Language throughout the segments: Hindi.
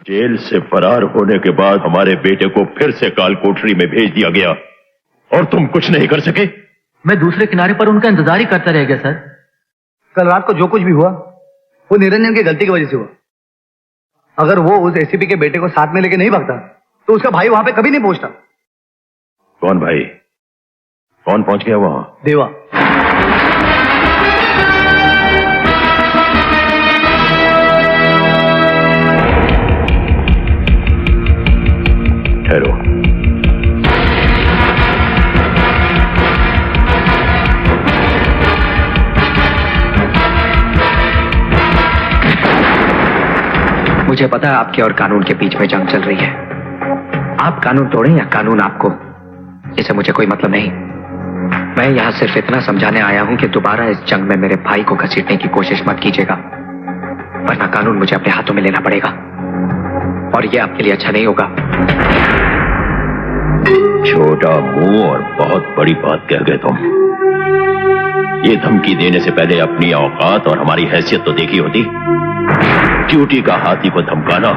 जेल से फरार होने के बाद हमारे बेटे को फिर से काल कोठरी में भेज दिया गया और तुम कुछ नहीं कर सके। मैं दूसरे किनारे पर उनका इंतजार ही करता रह गया सर। कल रात को जो कुछ भी हुआ वो निरंजन की गलती की वजह से हुआ। अगर वो उस एसीपी के बेटे को साथ में लेके नहीं भागता तो उसका भाई वहां पे कभी नहीं पहुंचता। कौन भाई? कौन पहुंच गया वहां? देवा। ठहरो। मुझे पता है आपके और कानून के बीच में जंग चल रही है। आप कानून तोड़ें या कानून आपको, इससे मुझे कोई मतलब नहीं। मैं यहां सिर्फ इतना समझाने आया हूं कि दोबारा इस जंग में मेरे भाई को घसीटने की कोशिश मत कीजिएगा, वरना कानून मुझे अपने हाथों में लेना पड़ेगा और यह आपके लिए अच्छा नहीं होगा। छोटा मुंह और बहुत बड़ी बात कह गए तुम। ये धमकी देने से पहले अपनी औकात और हमारी हैसियत तो देखी होती। ड्यूटी का हाथी को धमकाना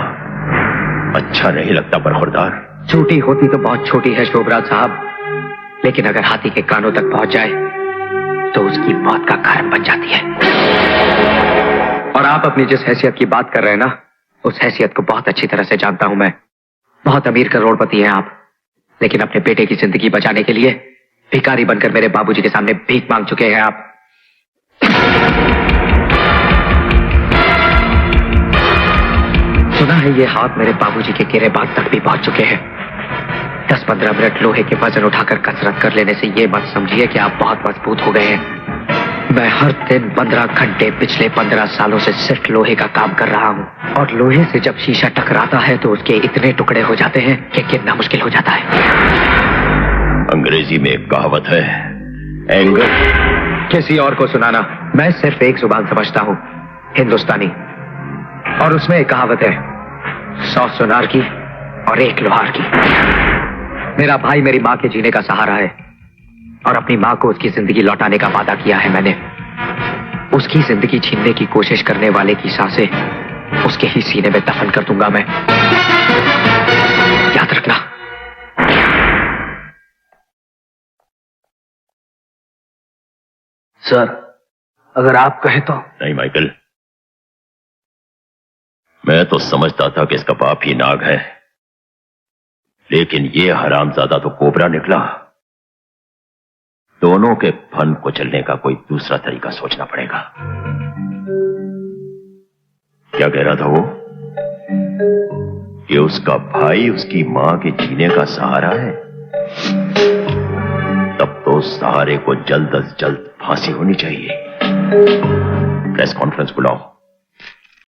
अच्छा नहीं लगता बरखुरदार। छोटी होती तो बहुत छोटी है शोभराज साहब, लेकिन अगर हाथी के कानों तक पहुंच जाए तो उसकी मौत का कारण बन जाती है। और आप अपनी जिस हैसियत की बात कर रहे हैं ना, उस हैसियत को बहुत अच्छी तरह से जानता हूं मैं। बहुत अमीर करोड़पति हैं आप, लेकिन अपने बेटे की जिंदगी बचाने के लिए भिखारी बनकर मेरे बाबूजी के सामने भीख मांग चुके हैं आप। सुना है ये हाथ मेरे बाबूजी के गिरे बाग तक भी पहुंच चुके हैं। 10-15 मिनट लोहे के वजन उठाकर कसरत कर लेने से ये मत समझिए कि आप बहुत मजबूत हो गए हैं। मैं हर दिन 15 घंटे पिछले 15 सालों से सिर्फ लोहे का काम कर रहा हूँ, और लोहे से जब शीशा टकराता है तो उसके इतने टुकड़े हो जाते हैं कि गिरना मुश्किल हो जाता है। अंग्रेजी में एक कहावत है, एंगर। किसी और को सुनाना, मैं सिर्फ एक जुबान समझता हूँ, हिंदुस्तानी, और उसमें एक कहावत है, 100 सुनार की और 1 लोहार की। मेरा भाई मेरी माँ के जीने का सहारा है, और अपनी माँ को उसकी जिंदगी लौटाने का वादा किया है मैंने। उसकी जिंदगी छीनने की कोशिश करने वाले की सांसें उसके ही सीने में दफन कर दूंगा मैं, याद रखना। सर, अगर आप कहें तो। नहीं माइकल, मैं तो समझता था कि इसका बाप ही नाग है, लेकिन ये हरामजादा तो कोबरा निकला। दोनों के फन को चलने का कोई दूसरा तरीका सोचना पड़ेगा। क्या कह रहा था वो? कि उसका भाई उसकी मां के जीने का सहारा है? तब तो उस सहारे को जल्द अज जल्द फांसी होनी चाहिए। प्रेस कॉन्फ्रेंस बुलाओ।